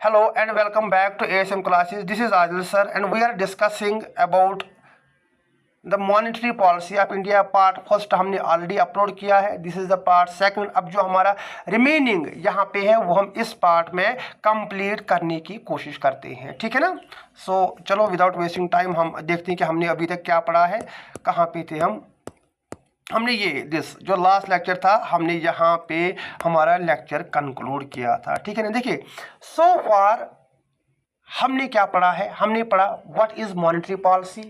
Hello and welcome back to ASM classes. This is Adil sir and we are discussing about the monetary policy of India. Part first हमने already upload किया है. This is the part second. अब जो हमारा remaining यहाँ पे है वो हम इस पार्ट में कंप्लीट करने की कोशिश करते हैं. ठीक है ना. सो चलो विदाउट वेस्टिंग टाइम हम देखते हैं कि हमने अभी तक क्या पढ़ा है. कहाँ पे थे हमने ये जो लास्ट लेक्चर था हमने यहाँ पे हमारा लेक्चर कंक्लूड किया था. ठीक है ना. देखिए सो फार हमने क्या पढ़ा है. हमने पढ़ा what is monetary policy,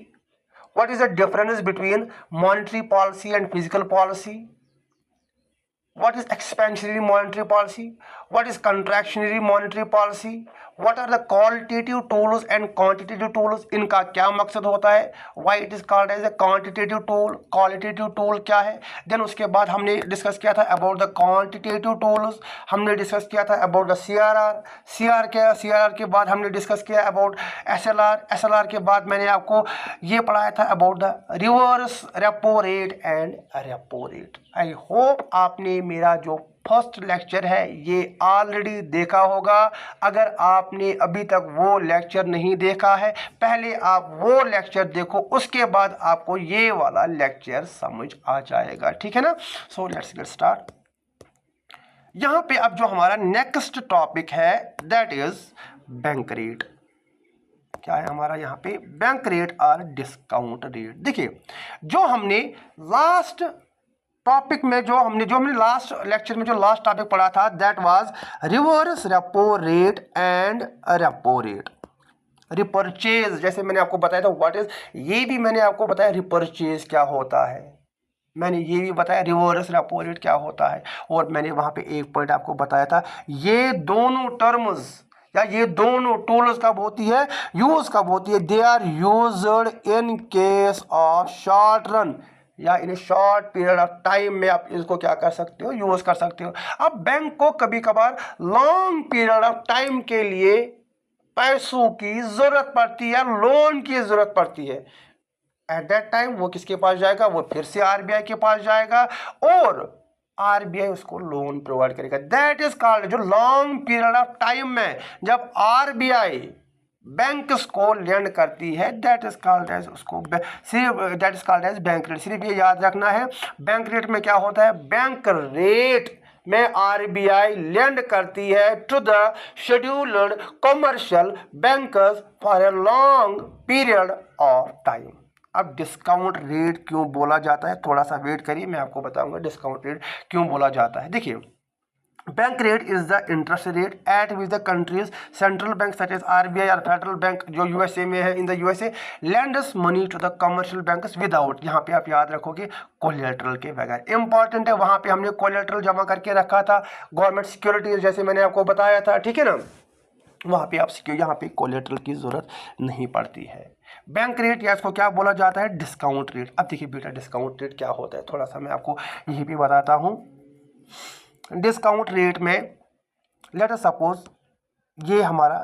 what is the difference between monetary policy and physical policy, what is expansionary monetary policy, what is contractionary monetary policy, what are the qualitative tools and quantitative tools. इनका क्या मकसद होता है, why it is called as a quantitative tool, qualitative tool क्या है. Then उसके बाद हमने डिस्कस किया था about the quantitative tools. हमने डिस्कस किया था about the CRR के बाद हमने डिस्कस किया about SLR के बाद मैंने आपको ये पढ़ाया था about the reverse repo rate and repo rate. I hope आपने मेरा जो फर्स्ट लेक्चर है ये ऑलरेडी देखा होगा. अगर आपने अभी तक वो लेक्चर नहीं देखा है पहले आप वो लेक्चर देखो, उसके बाद आपको ये वाला लेक्चर समझ आ जाएगा. ठीक है ना. So let's get start. यहाँ पे अब जो हमारा नेक्स्ट टॉपिक है दैट इज बैंक रेट. क्या है हमारा यहाँ पे बैंक रेट और डिस्काउंट रेट. देखिए जो हमने लास्ट टॉपिक में जो हमने लास्ट लेक्चर में जो लास्ट टॉपिक पढ़ा था that was reverse repo rate and repo rate. Repurchase जैसे मैंने आपको बताया था व्हाट इज, ये भी मैंने आपको बताया रिपर्चेज क्या होता है, मैंने ये भी बताया रिवर्स रेपो रेट क्या होता है. और मैंने वहाँ पे एक पॉइंट आपको बताया था ये दोनों टर्म्स या ये दोनों टूल्स कब होती है, यूज कब होती है. They are used in case of short run या in short period of time में आप इसको क्या कर सकते हो, यूज कर सकते हो. अब बैंक को कभी कभार लॉन्ग पीरियड ऑफ टाइम के लिए पैसों की जरूरत पड़ती है, लोन की जरूरत पड़ती है. एट दैट टाइम वो किसके पास जाएगा, वो फिर से आरबीआई के पास जाएगा और आरबीआई उसको लोन प्रोवाइड करेगा. दैट इज कॉल्ड, जो लॉन्ग पीरियड ऑफ टाइम में जब आरबीआई बैंक्स को लेंड करती है that is called as bank rate. सिर्फ ये याद रखना है बैंक रेट में क्या होता है, बैंक रेट में आरबीआई लेंड करती है to the scheduled commercial bankers for a long period of time. अब डिस्काउंट रेट क्यों बोला जाता है, थोड़ा सा वेट करिए मैं आपको बताऊंगा डिस्काउंट रेट क्यों बोला जाता है. देखिए bank rate is the interest rate at which the country's central bank such as RBI और फेडरल बैंक जो यूएसए में है in the USA lends money to the commercial banks without, यहाँ पे आप याद रखोगे कोलेटरल के बगैर. इंपॉर्टेंट है वहाँ पे हमने कोलेटरल जमा करके रखा था, गवर्नमेंट सिक्योरिटीज जैसे मैंने आपको बताया था. ठीक है ना. वहाँ पे आप यहाँ पे कोलेटरल की जरूरत नहीं पड़ती है. बैंक रेट या इसको क्या बोला जाता है, डिस्काउंट रेट. अब देखिए बेटा डिस्काउंट रेट क्या होता है, थोड़ा सा मैं आपको यही भी बताता हूँ. डिस्काउंट रेट में लेट अस सपोज ये हमारा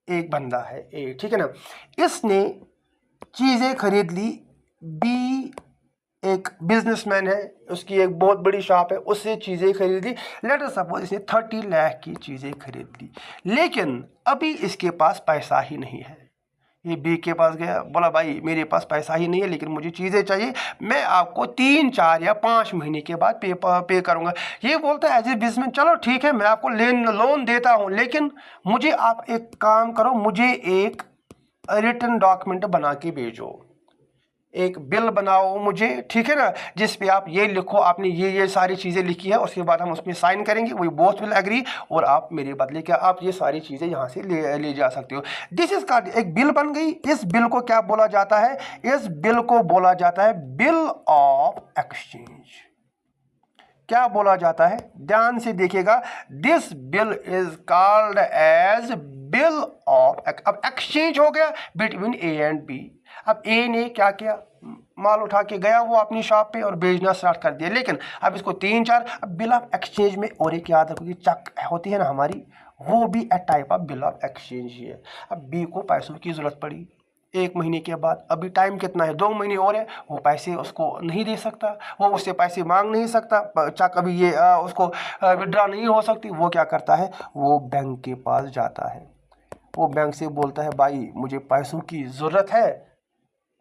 एक बंदा है ए, ठीक है ना. इसने चीज़ें खरीद ली, बी एक बिजनेसमैन है, उसकी एक बहुत बड़ी शॉप है, उससे चीज़ें खरीद ली. लेट अस सपोज इसने 30 लाख की चीज़ें खरीद ली, लेकिन अभी इसके पास पैसा ही नहीं है. ये बी के पास गया, बोला भाई मेरे पास पैसा ही नहीं है लेकिन मुझे चीज़ें चाहिए, मैं आपको 3, 4 या 5 महीने के बाद पे करूँगा. ये बोलता है एज ए बिजनेसमैन चलो ठीक है मैं आपको लोन देता हूँ, लेकिन मुझे आप एक काम करो, मुझे एक रिटन डॉक्यूमेंट बना के भेजो, एक बिल बनाओ मुझे. ठीक है ना. जिस पे आप ये लिखो आपने ये सारी चीज़ें लिखी है, उसके बाद हम उसमें साइन करेंगे, वही बोथ विल एग्री और आप मेरे बदले क्या आप ये सारी चीज़ें यहाँ से ले जा सकते हो. दिस इज का एक बिल बन गई. इस बिल को क्या बोला जाता है, इस बिल को बोला जाता है बिल ऑफ एक्सचेंज. क्या बोला जाता है, ध्यान से देखिएगा. This bill is called as bill of, अब एक्सचेंज हो गया बिटवीन ए एंड बी. अब ए ने क्या किया, माल उठा के गया वो अपनी शॉप पे और बेचना स्टार्ट कर दिया, लेकिन अब इसको 3, 4 अब बिल ऑफ एक्सचेंज में और एक याद रखोगे चेक होती है ना हमारी, वो भी a type of bill of exchange ही है. अब बी को पैसों की जरूरत पड़ी, 1 महीने के बाद, अभी टाइम कितना है, 2 महीने और है, वो पैसे उसको नहीं दे सकता, वो उससे पैसे मांग नहीं सकता, चेक अभी ये उसको विड्रॉ नहीं हो सकती। वो क्या करता है, वो बैंक के पास जाता है, वो बैंक से बोलता है भाई मुझे पैसों की ज़रूरत है,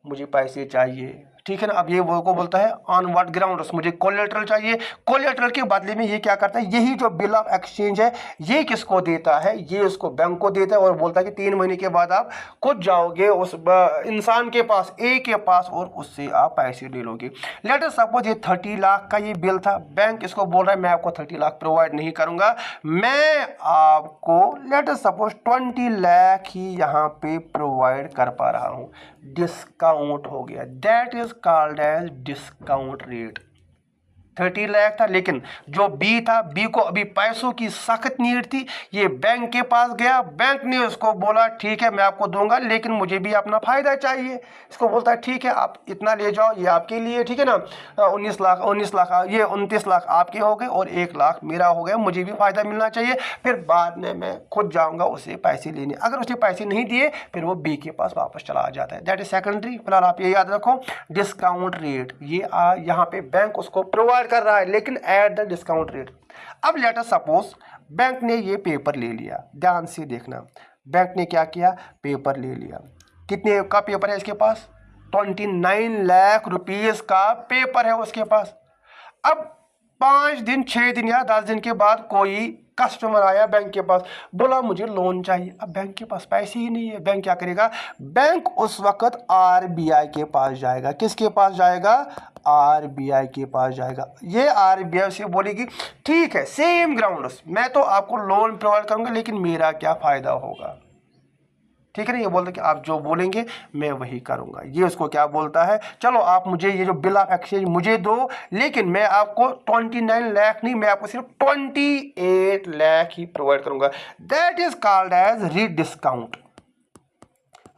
मुझे पैसे चाहिए, ठीक है ना। अब ये वो को बोलता है ऑन व्हाट ग्राउंड्स, मुझे कोलेटरल चाहिए। कोलेटरल के बदले में ये क्या करता है, यही जो बिल ऑफ एक्सचेंज है ये किसको देता है, ये उसको बैंक को देता है और बोलता है कि 3 महीने के बाद आप खुद जाओगे उस इंसान के पास, ए के पास, और उससे आप पैसे ले लोगे। लेट अस सपोज ये 30 लाख का ये बिल था, बैंक इसको बोल रहा है मैं आपको 30 लाख प्रोवाइड नहीं करूंगा, मैं आपको लेट अस सपोज 20 लाख ही यहाँ पे प्रोवाइड कर पा रहा हूँ। डिस्काउंट हो गया, that is called as discount rate. 30 lakh था, लेकिन जो बी था, बी को अभी पैसों की सख्त नीड थी, ये बैंक के पास गया, बैंक ने उसको बोला ठीक है मैं आपको दूंगा लेकिन मुझे भी अपना फायदा चाहिए। इसको बोलता है ठीक है आप इतना ले जाओ, ये आपके लिए, ठीक है ना, 19 लाख ये 29 लाख आपके हो गए और 1 लाख मेरा हो गया, मुझे भी फायदा मिलना चाहिए, फिर बाद में मैं खुद जाऊंगा उसे पैसे लेने। अगर उसने पैसे नहीं दिए फिर वो बी के पास वापस चला जाता है, दैट इज सेकेंडरी। फिलहाल आप ये याद रखो, डिस्काउंट रेट, ये यहाँ पे बैंक उसको प्रोवाइड कर रहा है लेकिन एट द डिस्काउंट रेट। अब लेट अस सपोज बैंक ने ये पेपर ले लिया, ध्यान से देखना, बैंक ने क्या किया, पेपर ले लिया। कितने का पेपर है इसके पास, 29 लाख रुपीस का पेपर है उसके पास। अब 5 दिन 6 दिन या 10 दिन के बाद कोई कस्टमर आया बैंक के पास, बोला मुझे लोन चाहिए। अब बैंक के पास पैसे ही नहीं है, बैंक क्या करेगा, बैंक उस वक्त आरबीआई के पास जाएगा। किसके पास जाएगा, आरबीआई के पास जाएगा। ये आरबीआई से बोलेगी ठीक है सेम ग्राउंड्स, मैं तो आपको लोन प्रोवाइड करूंगा लेकिन मेरा क्या फायदा होगा, ठीक है ना। ये बोलते कि आप जो बोलेंगे मैं वही करूंगा। ये उसको क्या बोलता है, चलो आप मुझे ये जो बिल ऑफ एक्सचेंज मुझे दो, लेकिन मैं आपको 29 लाख नहीं, मैं आपको सिर्फ 28 लाख ही प्रोवाइड करूंगा। That is called as rediscount.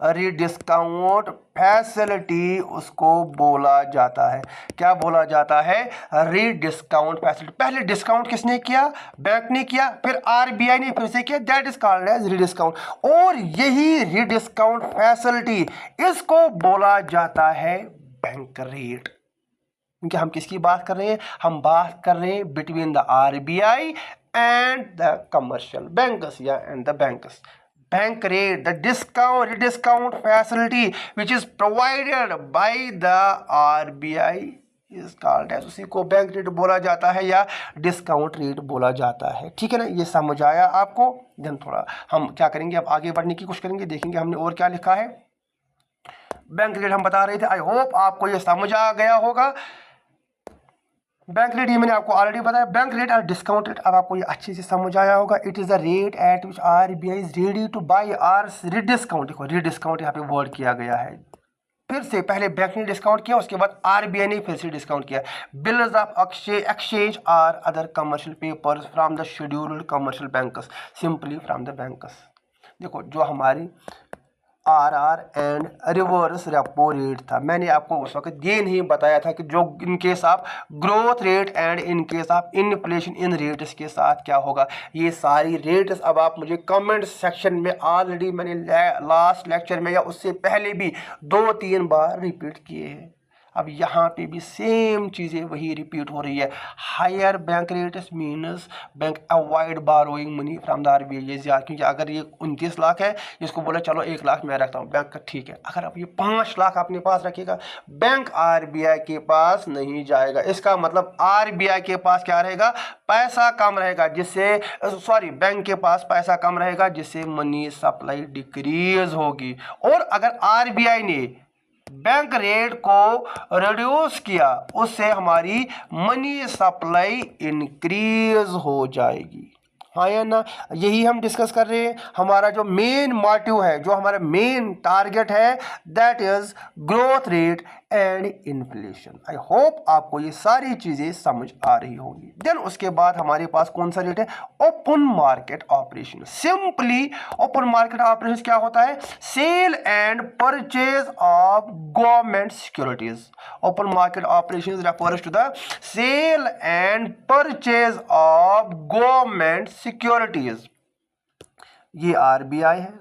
Rediscount facility उसको बोला जाता है। क्या बोला जाता है, रीडिस्काउंट फैसिलिटी। पहले डिस्काउंट किसने किया, बैंक ने किया, फिर आरबीआई ने फिर से किया, that is called as rediscount. और यही रीडिस्काउंट फैसिलिटी इसको बोला जाता है बैंक रेट। क्योंकि हम किसकी बात कर रहे हैं, हम बात कर रहे हैं between the RBI and the commercial bankers या and the bankers. Bank rate, the discount facility which is provided by the RBI is called as, उसी को बैंक रेट बोला जाता है या डिस्काउंट रेट बोला जाता है, ठीक है ना। ये समझ आया आपको। देन थोड़ा हम क्या करेंगे, अब आगे बढ़ने की कोशिश करेंगे, देखेंगे हमने और क्या लिखा है। बैंक रेट हम बता रहे थे, आई होप आपको ये समझ आ गया होगा। बैंक रेट ये मैंने आपको ऑलरेडी बताया, बैंक रेट और डिस्काउंट रेट अब आपको ये अच्छे से समझ आया होगा। It is the rate at which RBI is ready to buy or rediscount. देखो रीडिस्काउंट यहाँ पे वर्ड किया गया है, फिर से पहले बैंक ने डिस्काउंट किया, उसके बाद आरबीआई ने फिर से डिस्काउंट किया। Bills of exchange or other commercial papers from the scheduled commercial bankers simply from the bankers. देखो जो हमारी RR and reverse repo rate था, मैंने आपको उस वक्त ये नहीं बताया था कि जो इन case of growth rate and in case of inflation in rates के साथ क्या होगा। ये सारी रेट्स अब आप मुझे कमेंट सेक्शन में, ऑलरेडी मैंने लास्ट लेक्चर में या उससे पहले भी 2-3 बार रिपीट किए हैं। अब यहाँ पे भी सेम चीज़ें वही रिपीट हो रही है। Higher bank rates means bank avoid borrowing money from the RBI. क्योंकि अगर ये 29 लाख है, इसको बोला चलो 1 लाख मैं रखता हूँ, बैंक का ठीक है। अगर आप ये 5 लाख अपने पास रखिएगा, बैंक आरबीआई के पास नहीं जाएगा। इसका मतलब आरबीआई के पास क्या रहेगा, पैसा कम रहेगा, जिससे बैंक के पास पैसा कम रहेगा, जिससे मनी सप्लाई डिक्रीज होगी। और अगर आरबीआई ने बैंक रेट को रिड्यूस किया, उससे हमारी मनी सप्लाई इंक्रीज हो जाएगी, हाँ या ना। यही हम डिस्कस कर रहे हैं। हमारा जो मेन मोटिव है, जो हमारा मेन टारगेट है, that is growth rate and inflation. I hope आपको ये सारी चीजें समझ आ रही होंगी। देन उसके बाद हमारे पास कौन सा रेट है, open market operation. Simply open market operation क्या होता है, sale and purchase of government securities. Open market operation refers to the sale and purchase of government securities. ये आरबीआई है,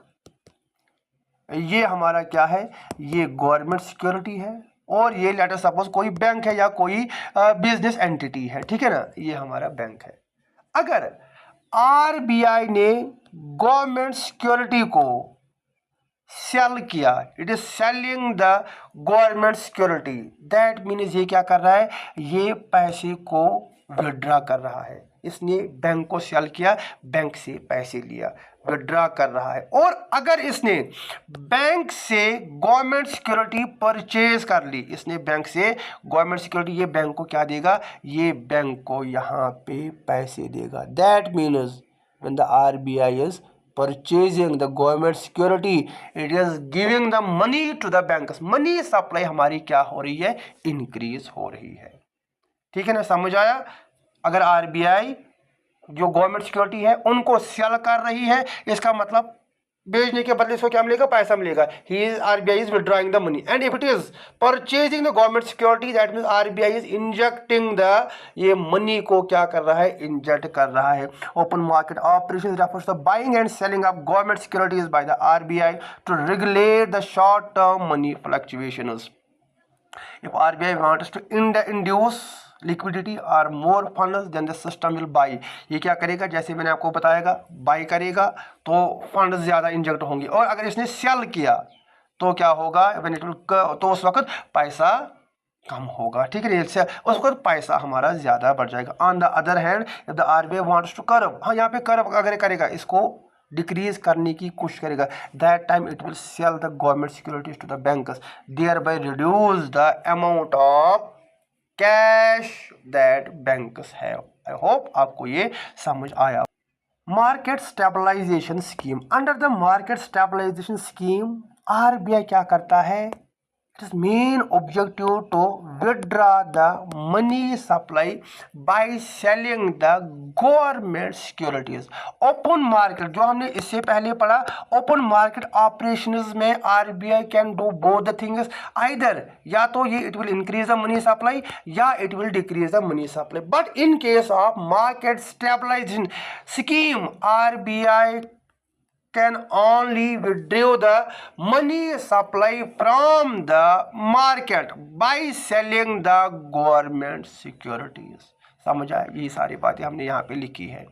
ये हमारा क्या है, ये गवर्नमेंट सिक्योरिटी है, और ये लेटर सपोज कोई बैंक है या कोई बिजनेस एंटिटी है, ठीक है ना, ये हमारा बैंक है। अगर आरबीआई ने गवर्नमेंट सिक्योरिटी को सेल किया, it is selling the government security, that means ये क्या कर रहा है, ये पैसे को विड्रॉ कर रहा है। इसने बैंक को सेल किया, बैंक से पैसे लिया, विड्रॉ कर रहा है। और अगर इसने बैंक से गवर्नमेंट सिक्योरिटी परचेज कर ली, इसने बैंक से गवर्नमेंट सिक्योरिटी, ये बैंक को क्या देगा, ये बैंक को यहाँ पे पैसे देगा। That means when the RBI is purchasing the government security, it is giving the money to the banks, money supply हमारी क्या हो रही है, इंक्रीज हो रही है। ठीक है ना, समझ आया। अगर आरबीआई जो गवर्नमेंट सिक्योरिटी है उनको सेल कर रही है, इसका मतलब बेचने के बदले इसको क्या मिलेगा, पैसा मिलेगा। RBI is withdrawing the money. And if it is purchasing the government security, that means RBI is injecting the, ये मनी को क्या कर रहा है, इंजेक्ट कर रहा है। Open market operation refers to buying and selling of government securities by the RBI to regulate the short term money fluctuations. If RBI wants to induce liquidity or more funds, then the system will buy। ये क्या करेगा, जैसे मैंने आपको बताएगा, by करेगा तो fund ज़्यादा इंजेक्ट होंगे। और अगर इसने सेल किया तो क्या होगा, when it will, तो उस वक्त पैसा कम होगा। ठीक है, इससे उस वक्त पैसा हमारा ज़्यादा बढ़ जाएगा। On the other hand if the RBI wants to curb, हाँ यहाँ पे कर्व अगर करेगा, इसको डिक्रीज करने की कोशिश करेगा, that time it will sell the government securities to the bankers, thereby reduce the amount of cash that bankers have. I hope आपको ये समझ आया। Market stabilisation scheme, under the market stabilisation scheme RBI क्या करता है, its main objective to withdraw the money supply by selling the government securities। Open market जो हमने इससे पहले पढ़ा, ओपन मार्केट ऑपरेशंस में RBI can do both the things, either या तो ये it will increase the money supply या it will decrease the money supply. But in case of market stabilisation scheme, RBI can only withdraw the money supply from the market by selling the government securities। समझ आया, यही सारी बातें हमने यहाँ पे लिखी है।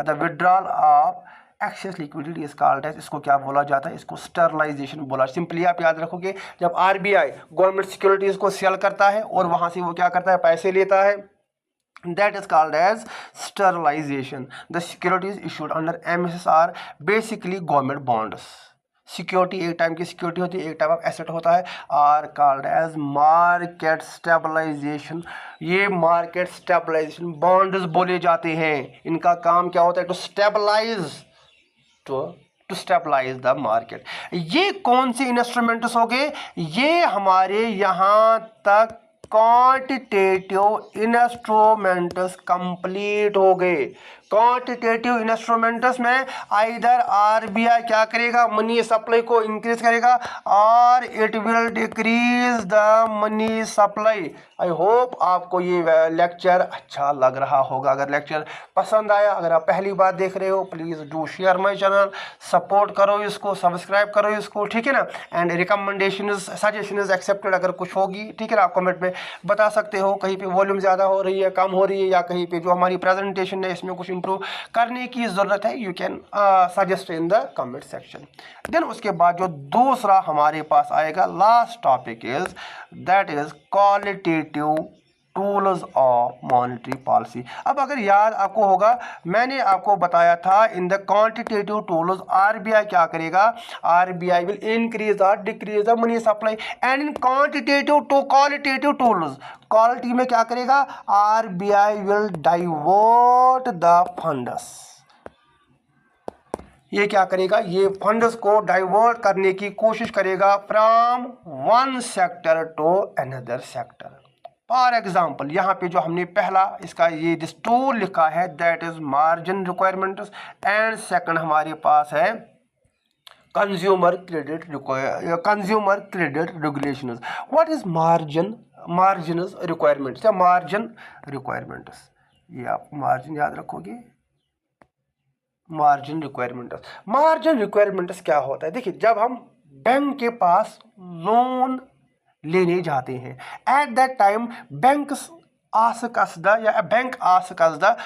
The withdrawal of excess liquidity is called as, इसको क्या बोला जाता है, इसको स्टरलाइजेशन बोला। सिंपली आप याद रखोगे, जब आरबीआई गवर्नमेंट सिक्योरिटीज को सेल करता है और वहाँ से वो क्या करता है, पैसे लेता है, that is called as sterilization। The securities issued under MSS are basically government bonds। Security एक टाइम की सिक्योरिटी होती है, एक टाइप ऑफ एसेट होता है, are called as market stabilisation. ये मार्केट स्टेबलाइजेशन बॉन्ड्स बोले जाते हैं। इनका काम क्या होता है, to stabilise, to stabilise the market. ये कौन से इंस्ट्रूमेंट्स हो गए, ये हमारे यहाँ तक क्वांटिटेटिव इंस्ट्रूमेंट्स कंप्लीट हो गए। क्वांटिटेटिव इंस्ट्रूमेंट्स में आइदर आरबीआई क्या करेगा, मनी सप्लाई को इंक्रीज करेगा, और it will decrease the money supply. I hope आपको ये लेक्चर अच्छा लग रहा होगा। अगर लेक्चर पसंद आया, अगर आप पहली बार देख रहे हो, please do share my channel, support करो इसको, सब्सक्राइब करो इसको, ठीक है ना। एंड रिकमेंडेशन सजेशन एक्सेप्टेड, अगर कुछ होगी, ठीक है ना, आप कमेंट में बता सकते हो, कहीं पे वॉल्यूम ज़्यादा हो रही है, कम हो रही है, या कहीं पे जो हमारी प्रेजेंटेशन है इसमें कुछ इंप्रूव करने की ज़रूरत है, you can suggest in the comment section. Then उसके बाद जो दूसरा हमारे पास आएगा last topic is, that is qualitative tools of monetary policy. अब अगर याद आपको होगा, मैंने आपको बताया था in the quantitative tools RBI क्या करेगा, आरबीआई विल इंक्रीज और decrease the money supply. And in quantitative to qualitative tools, quality में क्या करेगा, RBI will divert the funds. ये क्या करेगा, ये फंड्स को डाइवर्ट करने की कोशिश करेगा from one sector to another sector. For example, यहाँ पे जो हमने पहला इसका ये दिस टूल लिखा है, that is margin requirements, and second हमारे पास है consumer credit regulations. What is margin requirements या मार्जिन रिक्वायरमेंट्स, ये आप मार्जिन याद रखोगे, मार्जिन रिक्वायरमेंट्स। मार्जिन रिक्वायरमेंट्स क्या होता है, देखिए, जब हम बैंक के पास लोन लेने जाते हैं, at that time bank ask us the या bank ask us the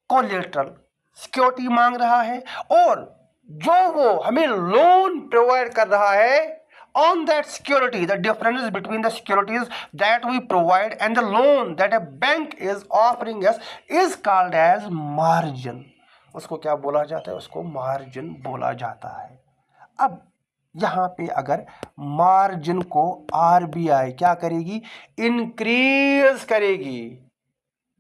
collateral, security मांग रहा है, और जो वो हमें लोन प्रोवाइड कर रहा है on that security, the difference between the securities that we provide and the loan that a bank is offering us is called as margin. उसको क्या बोला जाता है? उसको मार्जिन बोला जाता है। अब यहाँ पे अगर मार्जिन को आरबीआई क्या करेगी? इंक्रीज करेगी।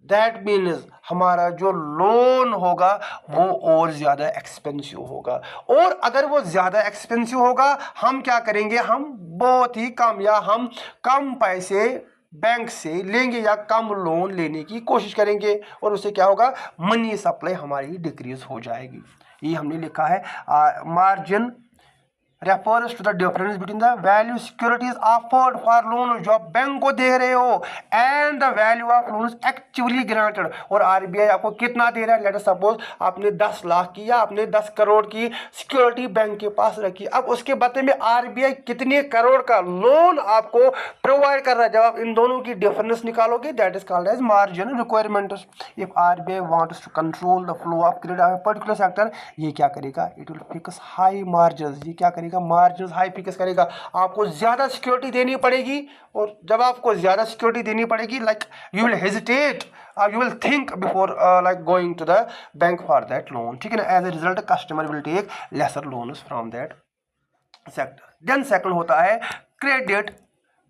दैट मीन्स हमारा जो लोन होगा वो और ज़्यादा एक्सपेंसिव होगा, और अगर वो ज़्यादा एक्सपेंसिव होगा हम क्या करेंगे? हम बहुत ही कम या हम कम पैसे बैंक से लेंगे या कम लोन लेने की कोशिश करेंगे, और उससे क्या होगा? मनी सप्लाई हमारी डिक्रीज हो जाएगी। ये हमने लिखा है margin refers to the difference between the value securities offered for loan जो आप बैंक को दे रहे हो and the value of loans actually granted, और आरबीआई आपको कितना दे रहा है? लेट अस सपोज आपने 10 लाख की या आपने 10 करोड़ की सिक्योरिटी बैंक के पास रखी, अब उसके बदले में आरबीआई कितने करोड़ का लोन आपको प्रोवाइड कर रहा है? जब आप इन दोनों की डिफरेंस निकालोगे that is called as margin requirement. If RBI wants to control the flow of credit of particular sector, ये क्या करेगा? It will fix high margin. ये क्या करेगा? मार्जिन हाई फिक्स करेगा। आपको ज्यादा सिक्योरिटी देनी पड़ेगी, और जब आपको ज्यादा सिक्योरिटी देनी पड़ेगी, like you will hesitate, you will think before like going to the bank for that loan, ठीक है ना? As a result customer will take lesser loans from that sector. Then second होता है क्रेडिट,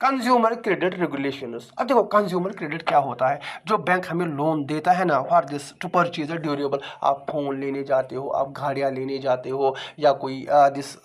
कंज्यूमर क्रेडिट रेगुलेशंस। अब देखो consumer credit क्या होता है? जो बैंक हमें लोन देता है ना for this to purchase a durable, आप फोन लेने जाते हो, आप गाड़ियाँ लेने जाते हो, या कोई दिस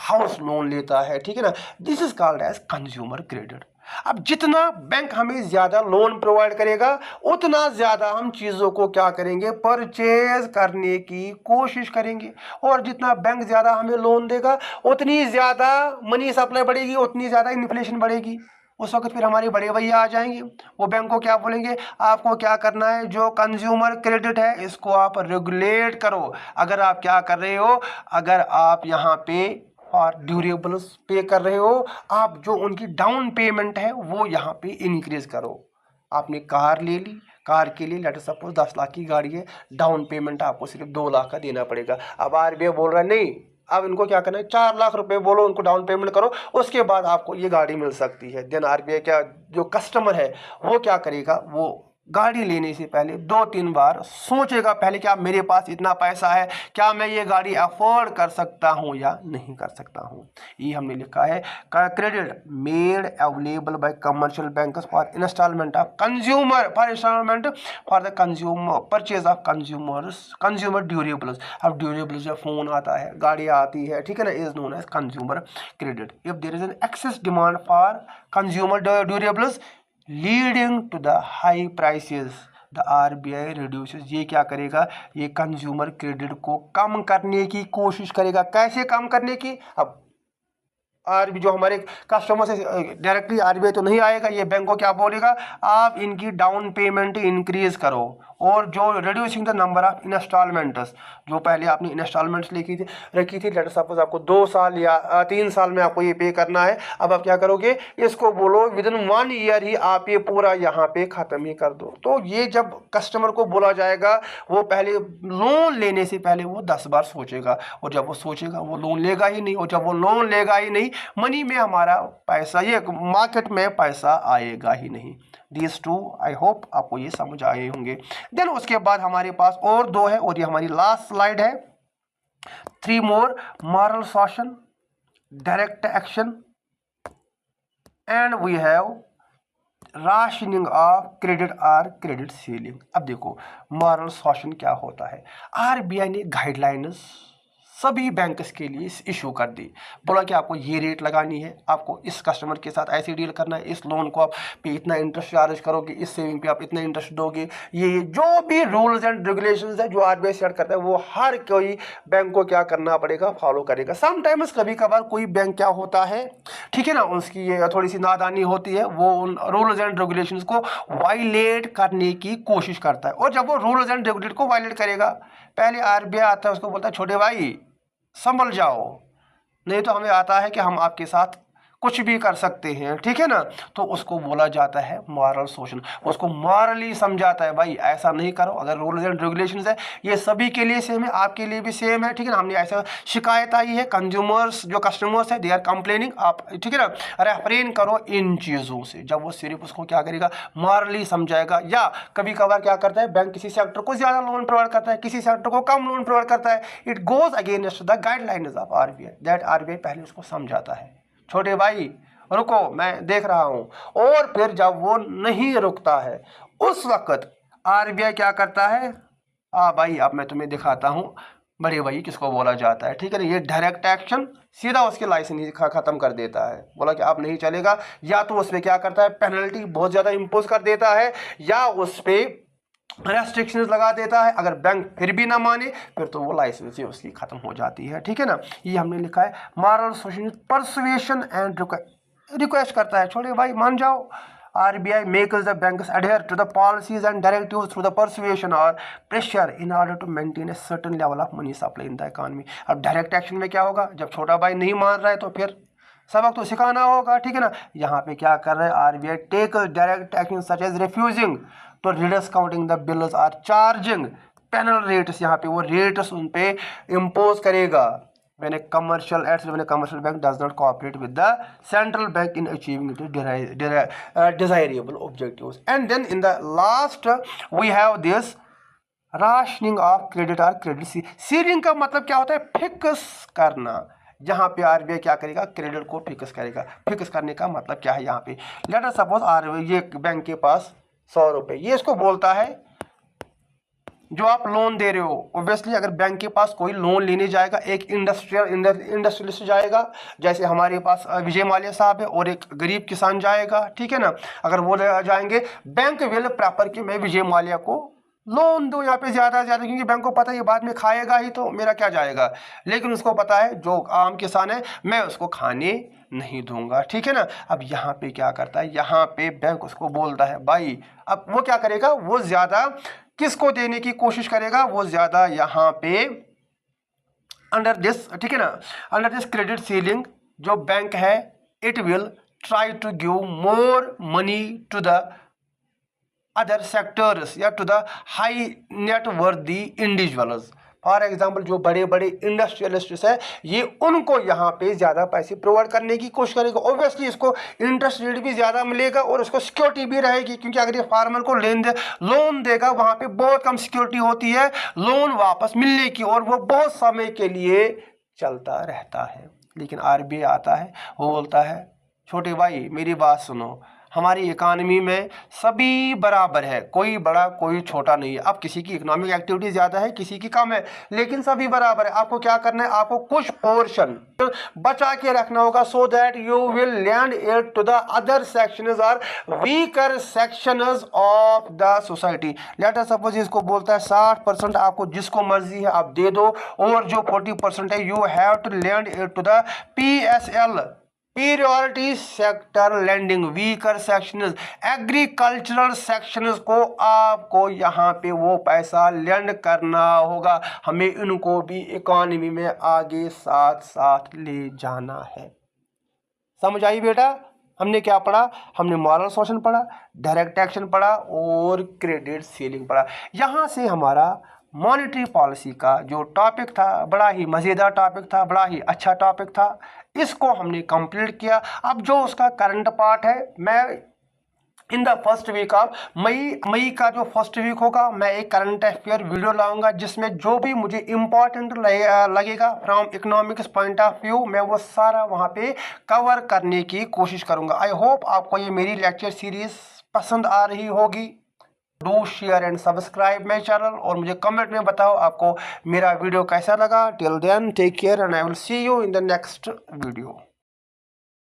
हाउस लोन लेता है, ठीक है ना? This is called as consumer credit. अब जितना बैंक हमें ज़्यादा लोन प्रोवाइड करेगा उतना ज़्यादा हम चीज़ों को क्या करेंगे? परचेज करने की कोशिश करेंगे, और जितना बैंक ज़्यादा हमें लोन देगा उतनी ज़्यादा मनी सप्लाई बढ़ेगी, उतनी ज़्यादा इन्फ्लेशन बढ़ेगी। उस वक्त फिर हमारे बड़े भैया आ जाएंगे, वो बैंक को क्या बोलेंगे? आपको क्या करना है? जो कंज्यूमर क्रेडिट है इसको आप रेगुलेट करो। अगर आप क्या कर रहे हो? अगर आप यहाँ पे और ड्यूरेबल्स पे कर रहे हो, आप जो उनकी डाउन पेमेंट है वो यहाँ पे इंक्रीज करो। आपने कार ले ली, कार के लिए लेट सपोज 10 लाख की गाड़ी है, डाउन पेमेंट आपको सिर्फ 2 लाख का देना पड़ेगा। अब आरबीआई बोल रहा है नहीं, अब इनको क्या करना है? 4 लाख रुपए बोलो उनको डाउन पेमेंट करो, उसके बाद आपको ये गाड़ी मिल सकती है। देन आरबीआई क्या, जो कस्टमर है वो क्या करेगा? वो गाड़ी लेने से पहले 2-3 बार सोचेगा पहले, क्या मेरे पास इतना पैसा है, क्या मैं ये गाड़ी अफोर्ड कर सकता हूँ या नहीं कर सकता हूँ। ये हमने लिखा है credit made available by commercial banks for instalment of consumer, for instalment for the consumer purchase of consumer durables. अब ड्यूरेबल्स जब फोन आता है, गाड़ी आती है, ठीक है ना, is known as consumer credit. If there is an excess demand for consumer durables leading to the high prices, the RBI reduces. ये क्या करेगा? ये कंज्यूमर क्रेडिट को कम करने की कोशिश करेगा। कैसे कम करने की? अब आरबी जो हमारे कस्टमर से डायरेक्टली आरबीआई तो नहीं आएगा, ये बैंक को क्या बोलेगा? आप इनकी डाउन पेमेंट इंक्रीज करो, और जो reducing the number of instalments, जो पहले आपने इंस्टॉलमेंट्स रखी थी लेट सपोज आपको 2 साल या 3 साल में आपको ये पे करना है, अब आप क्या करोगे? इसको बोलो विद इन 1 ईयर ही आप ये पूरा यहाँ पे ख़त्म ही कर दो। तो ये जब कस्टमर को बोला जाएगा, वो पहले लोन लेने से पहले वो 10 बार सोचेगा, और जब वो सोचेगा वो लोन लेगा ही नहीं, और जब वो लोन लेगा ही नहीं, मनी में हमारा पैसा, ये मार्केट में पैसा आएगा ही नहीं। These two आई होप आपको ये समझ आए होंगे। देन उसके बाद हमारे पास और 2 है, और ये हमारी लास्ट स्लाइड है। 3 more, moral suasion, direct action, and we have rationing of credit और क्रेडिट सीलिंग। अब देखो मॉरल शासन क्या होता है? आरबीआई ने गाइडलाइंस सभी बैंक्स के लिए इशू कर दी, बोला कि आपको ये रेट लगानी है, आपको इस कस्टमर के साथ ऐसे डील करना है, इस लोन को आप पे इतना इंटरेस्ट चार्ज करोगे, इस सेविंग पे आप इतना इंटरेस्ट दोगे। ये जो भी रूल्स एंड रेगुलेशंस है जो आरबीआई सेट करता है, वो हर कोई बैंक को क्या करना पड़ेगा? फॉलो करेगा। समटाइम्स कभी कभार कोई बैंक क्या होता है, ठीक है ना, उसकी ये थोड़ी सी नादानी होती है, वो उन रूल्स एंड रेगुलेशंस को वायलेट करने की कोशिश करता है, और जब वो रूल्स एंड रेगुलेट को वायलेट करेगा, पहले आरबीआई आता है उसको बोलता है छोटे भाई संभल जाओ, नहीं तो हमें आता है कि हम आपके साथ कुछ भी कर सकते हैं, ठीक है ना। तो उसको बोला जाता है मॉरल शोषण, उसको मॉरली समझाता है भाई ऐसा नहीं करो। अगर रूल्स एंड रेगुलेशंस है ये सभी के लिए सेम है, आपके लिए भी सेम है, ठीक है ना। हमने ऐसा शिकायत आई है, कंज्यूमर्स जो कस्टमर्स है दे आर कंप्लेनिंग, आप ठीक है ना रेफरेन करो इन चीज़ों से। जब वो सिर्फ उसको क्या करेगा मॉरली समझाएगा। या कभी कभार क्या करता है बैंक किसी सेक्टर को ज़्यादा लोन प्रोवाइड करता है, किसी सेक्टर को कम लोन प्रोवाइड करता है, it goes against the guidelines of RBI, that RBI पहले उसको समझाता है छोटे भाई रुको मैं देख रहा हूं। और फिर जब वो नहीं रुकता है उस वक्त आरबीआई क्या करता है, भाई अब मैं तुम्हें दिखाता हूं बड़े भाई किसको बोला जाता है, ठीक है ना। ये डायरेक्ट एक्शन सीधा उसके लाइसेंस खत्म कर देता है, बोला कि अब नहीं चलेगा। या तो उस पर क्या करता है पेनल्टी बहुत ज़्यादा इम्पोज कर देता है, या उस पर रेस्ट्रिक्शंस लगा देता है। अगर बैंक फिर भी ना माने फिर तो वो लाइसेंस ही उसकी खत्म हो जाती है, ठीक है ना। ये हमने लिखा है मॉरल शोषण परसुएशन एंड रिक्वेस्ट करता है छोटे भाई मान जाओ। RBI makes the banks adhere to the policies and directives through the persuasion or pressure in order to maintain a certain level of money supply in the economy। अब direct action में क्या होगा, जब छोटा भाई नहीं मान रहा है तो फिर सबक तो सिखाना होगा, ठीक है ना। यहाँ पे क्या कर रहे हैं RBI takes direct action such as refusing to discounting the bills or charging penal rates, यहाँ पे वो रेट्स उन पे इम्पोज करेगा। when a commercial bank does not cooperate with the central bank in achieving its desirable objectives। And then in the last we have this rationing of credit or credit ceiling का मतलब क्या होता है fix करना। जहाँ पे RBI क्या करेगा क्रेडिट को फिक्स करेगा। फिक्स करने का मतलब क्या है, यहाँ पे लेट अस सपोज आरबीआई ये बैंक के पास 100 रुपये, ये इसको बोलता है जो आप लोन दे रहे हो। ऑब्वियसली अगर बैंक के पास कोई लोन लेने जाएगा, एक इंडस्ट्रियलिस्ट जाएगा, जैसे हमारे पास विजय माल्या साहब है, और एक गरीब किसान जाएगा, ठीक है ना। अगर वो जाएंगे बैंक विल प्रेफर कि मैं विजय माल्या को लोन दो यहाँ पे ज़्यादा से ज़्यादा, क्योंकि बैंक को पता है ये बाद में खाएगा ही तो मेरा क्या जाएगा। लेकिन उसको पता है जो आम किसान है मैं उसको खाने नहीं दूंगा, ठीक है ना। अब यहाँ पे क्या करता है, यहाँ पे बैंक उसको बोलता है भाई, अब वो क्या करेगा, वो ज़्यादा किसको देने की कोशिश करेगा, वो ज़्यादा यहाँ पे अंडर दिस, ठीक है ना, अंडर दिस क्रेडिट सीलिंग जो बैंक है it will try to give more money to the other sectors या to the high net worth individuals. For example जो बड़े बड़े इंडस्ट्रियलिस्ट है ये उनको यहाँ पे ज़्यादा पैसे प्रोवाइड करने की कोशिश करेगा। ऑब्वियसली इसको इंटरेस्ट रेट भी ज़्यादा मिलेगा और उसको सिक्योरिटी भी रहेगी, क्योंकि अगर ये फार्मर को लोन देगा वहाँ पे बहुत कम सिक्योरिटी होती है लोन वापस मिलने की, और वो बहुत समय के लिए चलता रहता है। लेकिन आरबीआई आता है वो बोलता है छोटे भाई मेरी बात सुनो, हमारी इकानमी में सभी बराबर है, कोई बड़ा कोई छोटा नहीं है। अब किसी की इकोनॉमिक एक्टिविटी ज़्यादा है किसी की कम है, लेकिन सभी बराबर है। आपको क्या करना है, आपको कुछ पोर्शन बचा के रखना होगा so that you will lend it to the other sections और weaker sections of the society. Let us suppose इसको बोलता है 60% आपको जिसको मर्जी है आप दे दो, और जो 40% है you have to lend it to the PSL priority sector lending weaker sections agricultural sections को आपको यहाँ पे वो पैसा लैंड करना होगा। हमें इनको भी इकोनॉमी में आगे साथ साथ ले जाना है। समझ आई बेटा, हमने क्या पढ़ा, हमने मॉरल शोषण पढ़ा, डायरेक्ट एक्शन पढ़ा और क्रेडिट सीलिंग पढ़ा। यहाँ से हमारा मॉनेटरी पॉलिसी का जो टॉपिक था बड़ा ही मज़ेदार टॉपिक था, बड़ा ही अच्छा टॉपिक था, इसको हमने कंप्लीट किया। अब जो उसका करंट पार्ट है मैं in the first week of May का जो फर्स्ट वीक होगा मैं एक करंट अफेयर वीडियो लाऊंगा जिसमें जो भी मुझे इम्पोर्टेंट लगेगा from economics point of view मैं वो सारा वहाँ पे कवर करने की कोशिश करूँगा। आई होप आपको ये मेरी लेक्चर सीरीज पसंद आ रही होगी। Do share and subscribe my channel और मुझे कमेंट में बताओ आपको मेरा वीडियो कैसा लगा। Till then take care and I will see you in the next video.